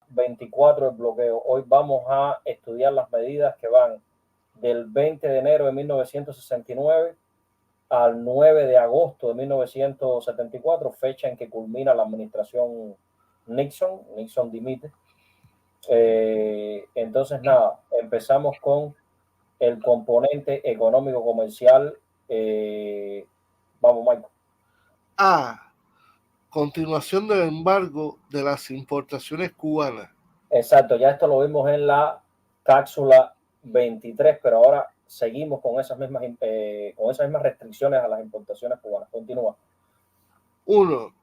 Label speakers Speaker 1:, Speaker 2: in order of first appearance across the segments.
Speaker 1: 24 del bloqueo. Hoy vamos a estudiar las medidas que van del 20 de enero de 1969 al 9 de agosto de 1974, fecha en que culmina la administración Nixon. Nixon dimite. Entonces, nada, empezamos con el componente económico comercial. Vamos, Michael.
Speaker 2: A. Continuación del embargo de las importaciones cubanas.
Speaker 1: Exacto, ya esto lo vimos en la cápsula 23, pero ahora seguimos con esas mismas restricciones a las importaciones cubanas. Continúa.
Speaker 2: 1.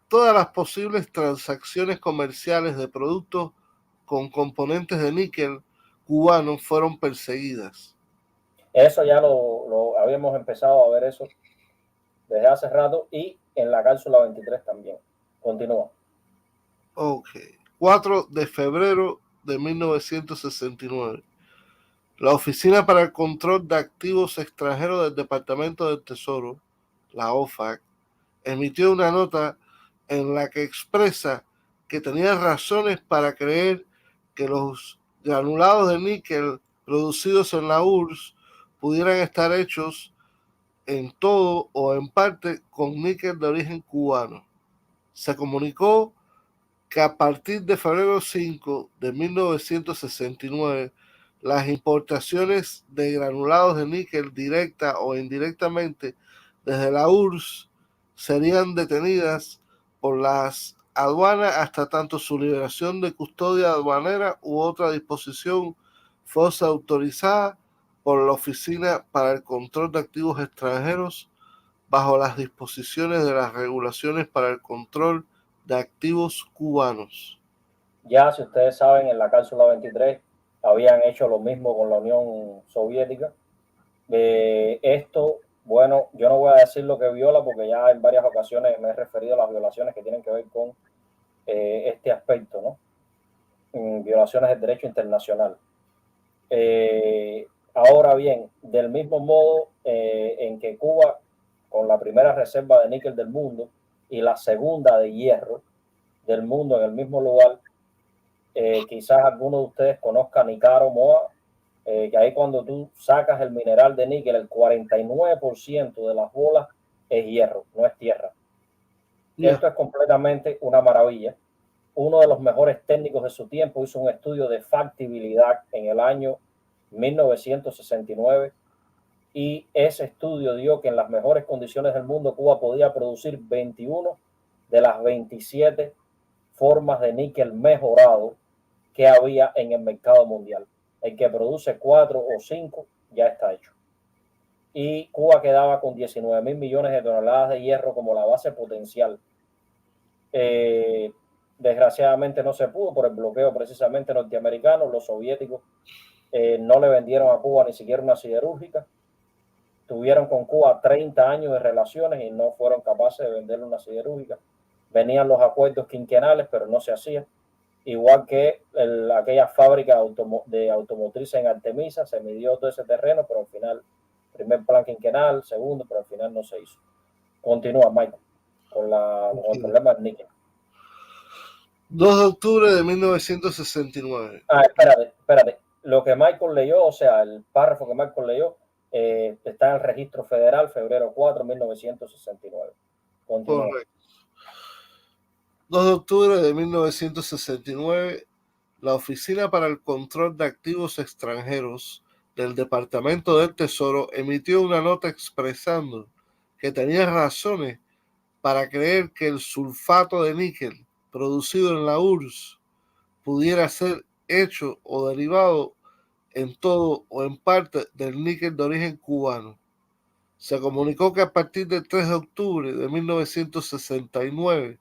Speaker 2: Todas las posibles transacciones comerciales de productos con componentes de níquel cubano fueron perseguidas.
Speaker 1: Eso ya lo habíamos empezado a ver eso desde hace rato y en la cápsula 23 también. Continúa.
Speaker 2: Ok. 4 de febrero de 1969. La Oficina para el Control de Activos Extranjeros del Departamento del Tesoro, la OFAC, emitió una nota en la que expresa que tenía razones para creer que los granulados de níquel producidos en la URSS pudieran estar hechos en todo o en parte con níquel de origen cubano. Se comunicó que a partir de febrero 5 de 1969, las importaciones de granulados de níquel directa o indirectamente desde la URSS serían detenidas por las aduanas hasta tanto su liberación de custodia aduanera u otra disposición fuese autorizada por la Oficina para el Control de Activos Extranjeros bajo las disposiciones de las regulaciones para el control de activos cubanos.
Speaker 1: Ya, si ustedes saben, en la cápsula 23 habían hecho lo mismo con la Unión Soviética. Esto, bueno, yo no voy a decir lo que viola porque ya en varias ocasiones me he referido a las violaciones que tienen que ver con este aspecto, ¿no? Violaciones del derecho internacional. Ahora bien, del mismo modo en que Cuba, con la primera reserva de níquel del mundo y la segunda de hierro del mundo en el mismo lugar, quizás algunos de ustedes conozcan Icaro Moa, que ahí cuando tú sacas el mineral de níquel, el 49% de las bolas es hierro, no es tierra. Esto es completamente una maravilla. Uno de los mejores técnicos de su tiempo hizo un estudio de factibilidad en el año 1969 y ese estudio dio que en las mejores condiciones del mundo Cuba podía producir 21 de las 27 formas de níquel mejorado que había en el mercado mundial. El que produce 4 o 5 ya está hecho. Y Cuba quedaba con 19 mil millones de toneladas de hierro como la base potencial. Desgraciadamente no se pudo por el bloqueo precisamente norteamericano. Los soviéticos no le vendieron a Cuba ni siquiera una siderúrgica. Tuvieron con Cuba 30 años de relaciones y no fueron capaces de venderle una siderúrgica. Venían los acuerdos quinquenales, pero no se hacían. Igual que aquella fábrica de automotriz en Artemisa, se midió todo ese terreno, pero al final, primer plan quinquenal, segundo, pero al final no se hizo. Continúa, Michael, con el problema del níquel.
Speaker 2: 2 de octubre de 1969.
Speaker 1: Espérate. Lo que Michael leyó, o sea, el párrafo que Michael leyó, está en el registro federal, febrero 4, 1969. Continúa.
Speaker 2: Correcto. 2 de octubre de 1969, la Oficina para el Control de Activos Extranjeros del Departamento del Tesoro emitió una nota expresando que tenía razones para creer que el sulfato de níquel producido en la URSS pudiera ser hecho o derivado en todo o en parte del níquel de origen cubano. Se comunicó que a partir del 3 de octubre de 1969,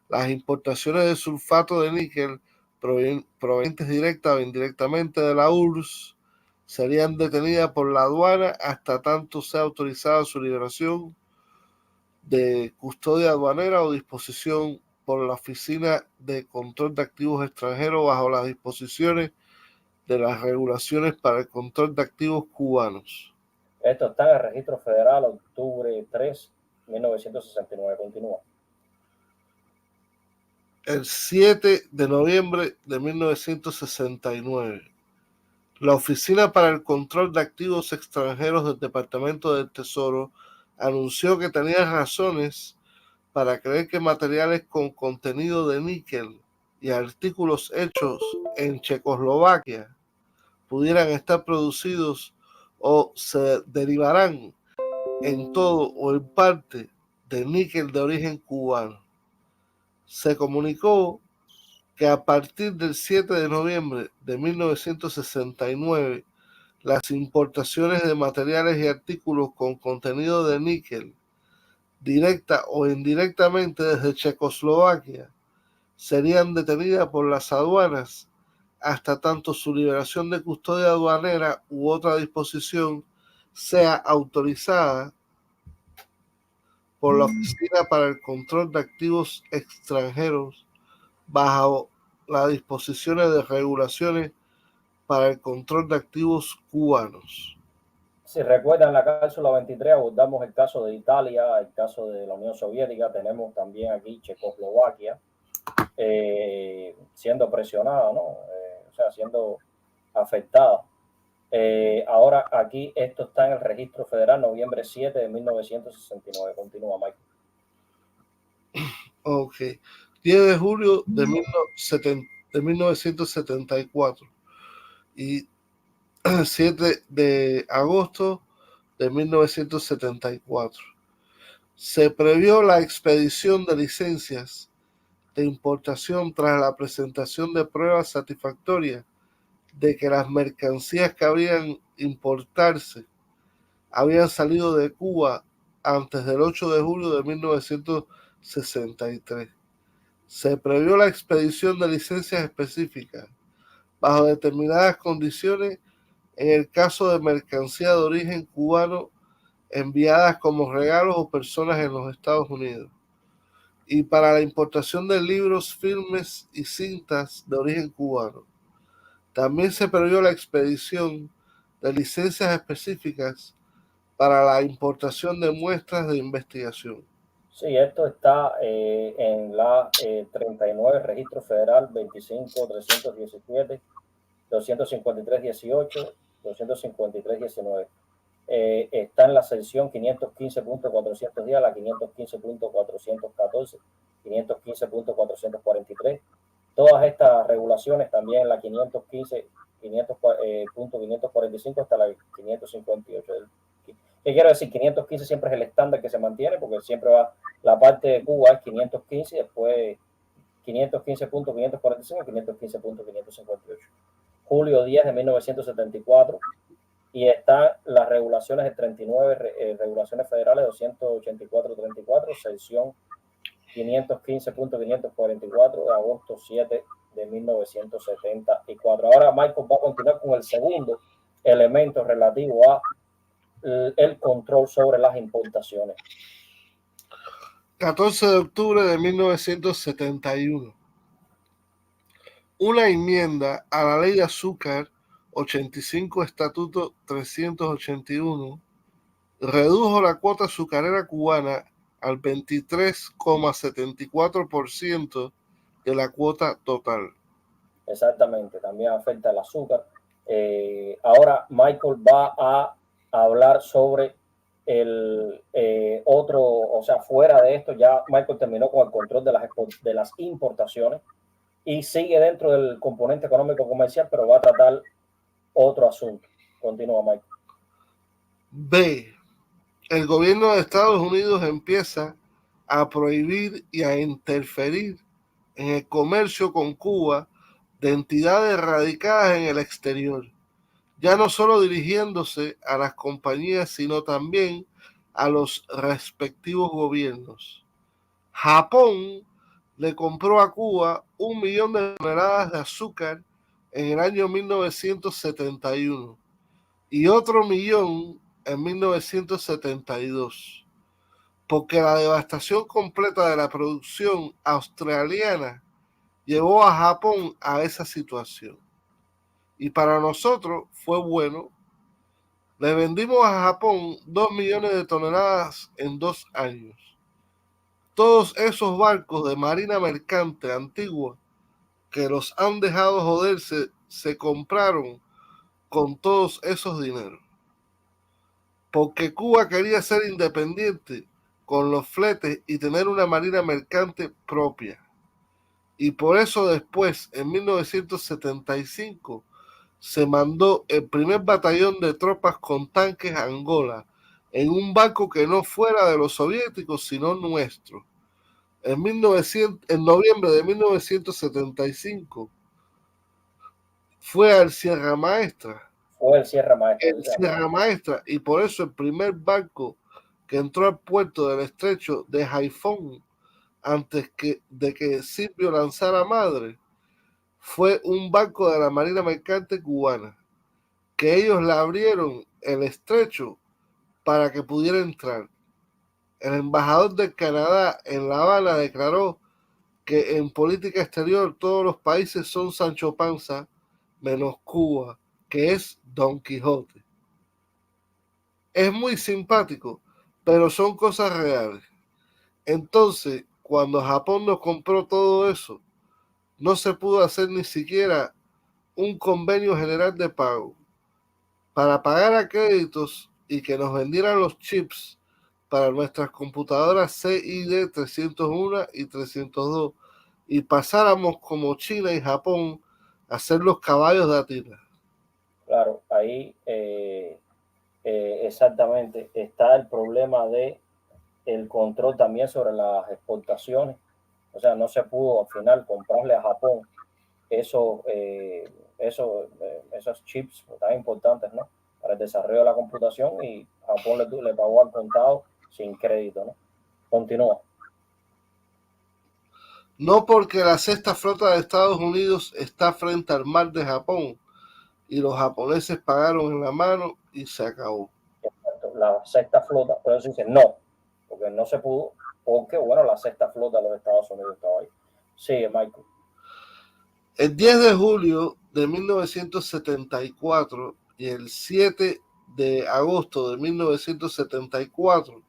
Speaker 2: las importaciones de sulfato de níquel provenientes directa o indirectamente de la URSS serían detenidas por la aduana hasta tanto sea autorizada su liberación de custodia aduanera o disposición por la Oficina de Control de Activos Extranjeros bajo las disposiciones de las regulaciones para el control de activos cubanos.
Speaker 1: Esto está en el registro federal, octubre 3, 1969. Continúa.
Speaker 2: el 7 de noviembre de 1969. La Oficina para el Control de Activos Extranjeros del Departamento del Tesoro anunció que tenía razones para creer que materiales con contenido de níquel y artículos hechos en Checoslovaquia pudieran estar producidos o se derivarán en todo o en parte de níquel de origen cubano. Se comunicó que a partir del 7 de noviembre de 1969, las importaciones de materiales y artículos con contenido de níquel, directa o indirectamente desde Checoslovaquia, serían detenidas por las aduanas hasta tanto su liberación de custodia aduanera u otra disposición sea autorizada por la Oficina para el Control de Activos Extranjeros bajo las disposiciones de regulaciones para el control de activos cubanos.
Speaker 1: Si recuerdan la cápsula 23, abordamos el caso de Italia, el caso de la Unión Soviética, tenemos también aquí Checoslovaquia siendo presionada, ¿no? O sea, siendo afectada. Ahora aquí esto está en el registro federal, noviembre 7 de 1969. Continúa, Michael.
Speaker 2: Ok. 10 de julio de 1974 y 7 de agosto de 1974. Se previó la expedición de licencias de importación tras la presentación de pruebas satisfactorias de que las mercancías que habían importarse habían salido de Cuba antes del 8 de julio de 1963. Se previó la expedición de licencias específicas bajo determinadas condiciones en el caso de mercancía de origen cubano enviadas como regalos o personas en los Estados Unidos, y para la importación de libros, filmes y cintas de origen cubano. También se previó la expedición de licencias específicas para la importación de muestras de investigación.
Speaker 1: Sí, esto está en la 39, registro federal 25.317, 253.18, 253.19. Está en la sección 515.410 a la 515.414, 515.443. Todas estas regulaciones también en la 515.545 hasta la 558. ¿Qué quiero decir? 515 siempre es el estándar que se mantiene, porque siempre va, la parte de Cuba es 515 y después 515.545 y 515.558. Julio 10 de 1974, y están las regulaciones de 39, regulaciones federales 284.34, sección 515.544 de agosto 7 de 1974. Ahora Michael va a continuar con el segundo elemento relativo a el control sobre las importaciones.
Speaker 2: 14 de octubre de 1971. Una enmienda a la ley de azúcar 85 Estatuto 381 redujo la cuota azucarera cubana al 23,74% de la cuota total.
Speaker 1: Exactamente, también afecta el azúcar. Ahora Michael va a hablar sobre el otro, o sea, fuera de esto, ya Michael terminó con el control de las importaciones y sigue dentro del componente económico comercial, pero va a tratar otro asunto. Continúa, Michael.
Speaker 2: B. El gobierno de Estados Unidos empieza a prohibir y a interferir en el comercio con Cuba de entidades radicadas en el exterior, ya no solo dirigiéndose a las compañías, sino también a los respectivos gobiernos. Japón le compró a Cuba 1 millón de toneladas de azúcar en el año 1971 y otro millón en 1972, porque la devastación completa de la producción australiana llevó a Japón a esa situación. Y para nosotros fue bueno. Le vendimos a Japón 2 millones de toneladas en 2 años. todos esos barcos de marina mercante antigua que los han dejado joderse se compraron con todos esos dineros. Porque Cuba quería ser independiente con los fletes y tener una marina mercante propia. Y por eso después, en 1975, se mandó el primer batallón de tropas con tanques a Angola, en un barco que no fuera de los soviéticos, sino nuestro. En noviembre de 1975 fue al Sierra Maestra.
Speaker 1: Fue el Sierra Maestra.
Speaker 2: El Sierra Maestra, y por eso el primer barco que entró al puerto del estrecho de Haifón antes de que Silvio lanzara madre fue un barco de la Marina Mercante cubana, que ellos le abrieron el estrecho para que pudiera entrar. El embajador de Canadá en La Habana declaró que en política exterior todos los países son Sancho Panza, menos Cuba, que es Don Quijote. Es muy simpático, pero son cosas reales. Entonces, cuando Japón nos compró todo eso, no se pudo hacer ni siquiera un convenio general de pago para pagar a créditos y que nos vendieran los chips para nuestras computadoras CID 301 y 302 y pasáramos como China y Japón a ser los caballos de Atila.
Speaker 1: Claro, ahí exactamente está el problema de el control también sobre las exportaciones. O sea, no se pudo al final comprarle a Japón esos chips tan importantes, ¿no? Para el desarrollo de la computación, y Japón le pagó al contado sin crédito, ¿no? Continúa.
Speaker 2: No porque la sexta flota de Estados Unidos está frente al mar de Japón y los japoneses pagaron en la mano y se acabó.
Speaker 1: La sexta flota, pero eso dice no, porque no se pudo, porque bueno, la sexta flota de los Estados Unidos estaba ahí. Sigue, Michael.
Speaker 2: El 10 de julio de 1974 y el 7 de agosto de 1974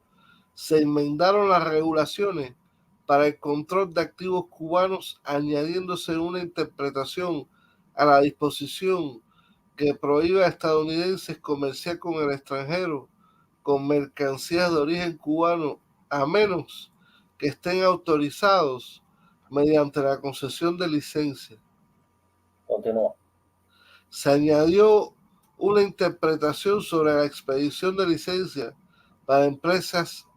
Speaker 2: se enmendaron las regulaciones para el control de activos cubanos, añadiéndose una interpretación a la disposición que prohíbe a estadounidenses comerciar con el extranjero con mercancías de origen cubano, a menos que estén autorizados mediante la concesión de licencia.
Speaker 1: Continúa.
Speaker 2: Se añadió una interpretación sobre la expedición de licencia para empresas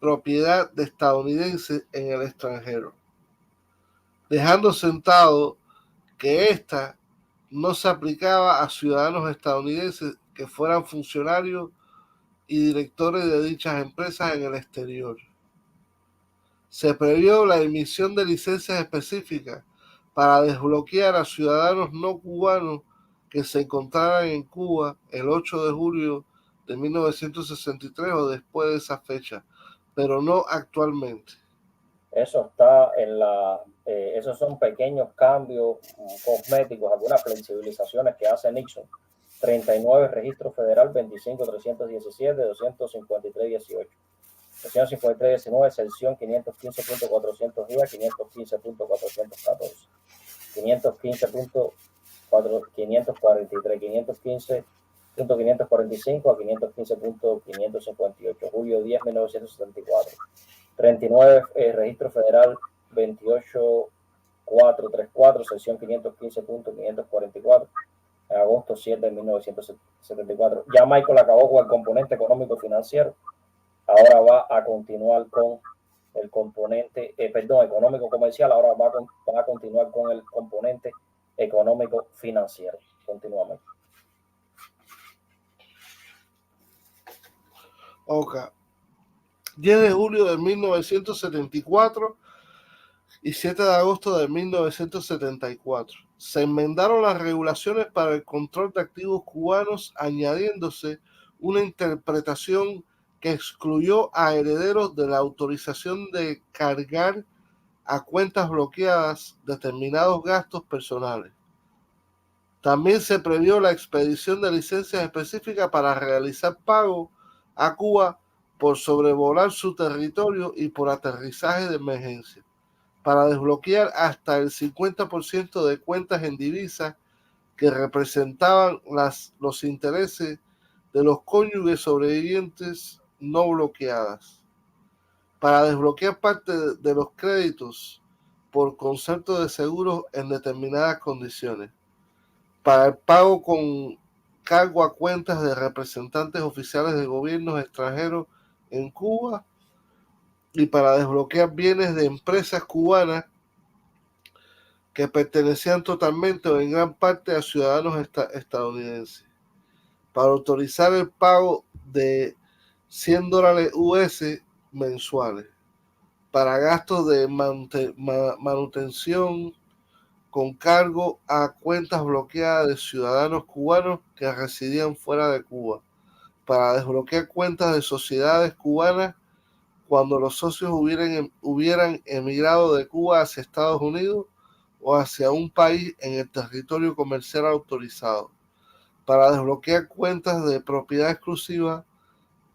Speaker 2: propiedad de estadounidenses en el extranjero, dejando sentado que esta no se aplicaba a ciudadanos estadounidenses que fueran funcionarios y directores de dichas empresas en el exterior. Se previó la emisión de licencias específicas para desbloquear a ciudadanos no cubanos que se encontraran en Cuba el 8 de julio de 1963 o después de esa fecha, pero no actualmente.
Speaker 1: Eso está en esos son pequeños cambios cosméticos, algunas flexibilizaciones que hace Nixon. 39 registro federal 25.317, 253.18. Sección 53.19, sección 515.400 día, 515.414, 515.543, 515.545 a 515.558, julio 10, 1974. 39, registro federal 28434, sección 515.544, agosto 7 de 1974. Ya Michael acabó con el componente económico financiero. Ahora va a continuar con el componente, económico comercial. Ahora va a continuar con el componente económico financiero. Continuamos.
Speaker 2: Ok. 10 de julio de 1974 y 7 de agosto de 1974. Se enmendaron las regulaciones para el control de activos cubanos, añadiéndose una interpretación que excluyó a herederos de la autorización de cargar a cuentas bloqueadas determinados gastos personales. También se previó la expedición de licencias específicas para realizar pago a Cuba por sobrevolar su territorio y por aterrizaje de emergencia, para desbloquear hasta el 50% de cuentas en divisas que representaban los intereses de los cónyuges sobrevivientes no bloqueadas, para desbloquear parte de los créditos por concepto de seguros en determinadas condiciones, para el pago con cargo a cuentas de representantes oficiales de gobiernos extranjeros en Cuba y para desbloquear bienes de empresas cubanas que pertenecían totalmente o en gran parte a ciudadanos estadounidenses, para autorizar el pago de $100 US mensuales, para gastos de manutención con cargo a cuentas bloqueadas de ciudadanos cubanos que residían fuera de Cuba, para desbloquear cuentas de sociedades cubanas cuando los socios hubieran emigrado de Cuba hacia Estados Unidos o hacia un país en el territorio comercial autorizado, para desbloquear cuentas de propiedad exclusiva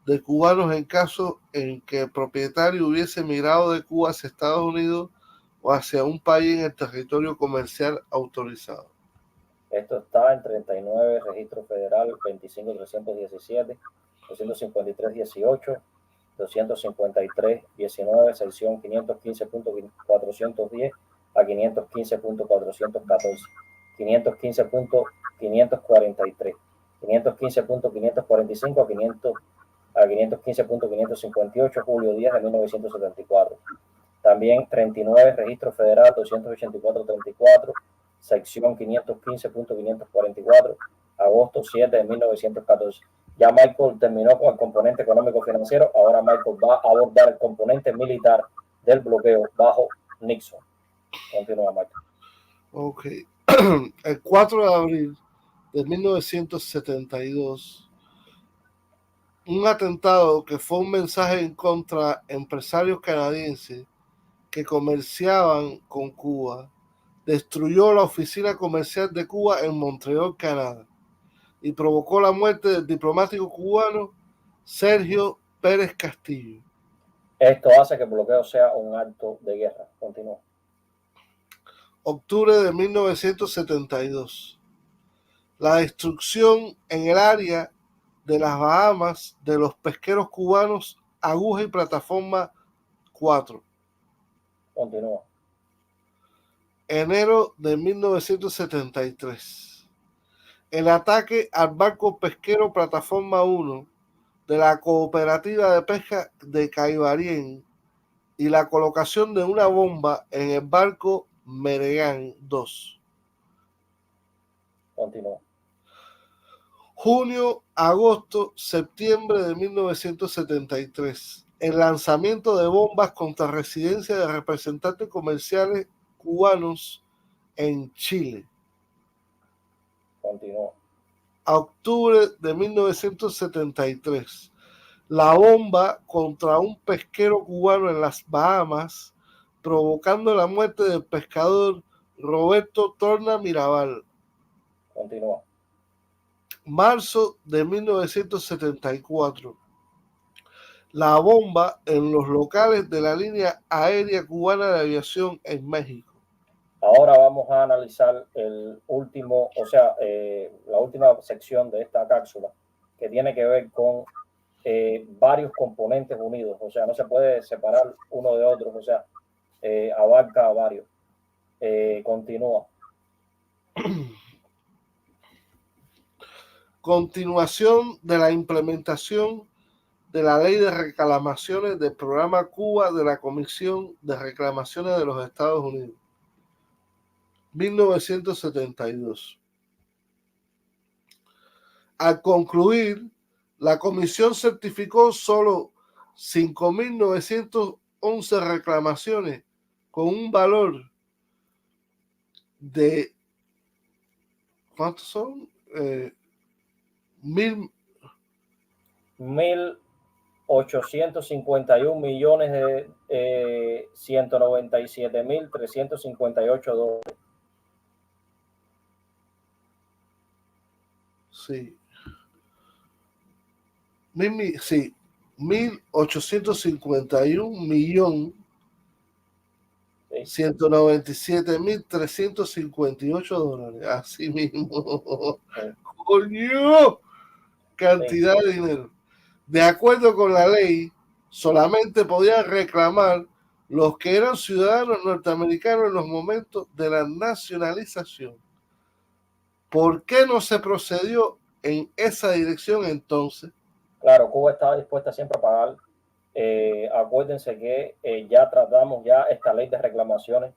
Speaker 2: de cubanos en caso en que el propietario hubiese emigrado de Cuba hacia Estados Unidos o hacia un país en el territorio comercial autorizado.
Speaker 1: Esto está en 39 Registro Federal 25317, 25318, 25319, sección 515.410 a 515.414, 515.543, 515.545 a 515.558, julio 10 de 1974. También 39 Registro Federal 28434, sección 515.544, agosto 7 de 1914. Ya Michael terminó con el componente económico-financiero, ahora Michael va a abordar el componente militar del bloqueo bajo Nixon. Continúa, Michael.
Speaker 2: Ok. El 4 de abril de 1972, un atentado que fue un mensaje en contra de empresarios canadienses que comerciaban con Cuba, destruyó la oficina comercial de Cuba en Montreal, Canadá, y provocó la muerte del diplomático cubano Sergio Pérez Castillo.
Speaker 1: Esto hace que el bloqueo sea un acto de guerra. Continúa.
Speaker 2: Octubre de 1972. La destrucción en el área de las Bahamas de los pesqueros cubanos Aguja y Plataforma 4.
Speaker 1: Continúa.
Speaker 2: Enero de 1973. El ataque al barco pesquero Plataforma 1 de la Cooperativa de Pesca de Caibarien y la colocación de una bomba en el barco Meregán 2.
Speaker 1: Continúa.
Speaker 2: Junio, agosto, septiembre de 1973. El lanzamiento de bombas contra residencias de representantes comerciales cubanos en Chile.
Speaker 1: Continúa.
Speaker 2: Octubre de 1973. La bomba contra un pesquero cubano en las Bahamas, provocando la muerte del pescador Roberto Torna Mirabal.
Speaker 1: Continúa.
Speaker 2: Marzo de 1974. La bomba en los locales de la línea aérea cubana de aviación en México.
Speaker 1: Ahora vamos a analizar la última sección de esta cápsula, que tiene que ver con varios componentes unidos. O sea, no se puede separar uno de otro. O sea, abarca a varios. Continúa.
Speaker 2: Continuación de la implementación de la Ley de Reclamaciones del Programa Cuba de la Comisión de Reclamaciones de los Estados Unidos. 1972. Al concluir, la comisión certificó solo 5.911 reclamaciones con un valor de ¿cuántos son?
Speaker 1: 1.851 millones de $197.358.
Speaker 2: Sí. Sí. $1.851.197.358. Así mismo. ¡Coño! Cantidad de dinero. De acuerdo con la ley, solamente podían reclamar los que eran ciudadanos norteamericanos en los momentos de la nacionalización. ¿Por qué no se procedió en esa dirección entonces?
Speaker 1: Claro, Cuba estaba dispuesta siempre a pagar. Acuérdense que ya tratamos ya esta ley de reclamaciones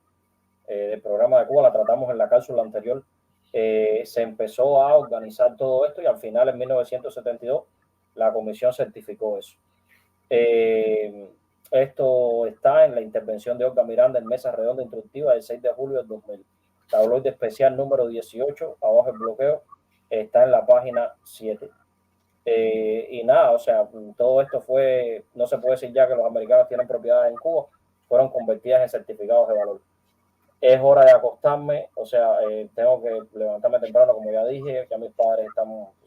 Speaker 1: del programa de Cuba, la tratamos en la cápsula anterior. Se empezó a organizar todo esto y al final en 1972 la comisión certificó eso. Esto está en la intervención de Olga Miranda en Mesa Redonda Instructiva del 6 de julio del 2000. Tabloide especial número 18, abajo el bloqueo, está en la página 7. Y nada, o sea, todo esto fue, no se puede decir ya que los americanos tienen propiedades en Cuba, fueron convertidas en certificados de valor. Es hora de acostarme, o sea, tengo que levantarme temprano, como ya dije, ya mis padres están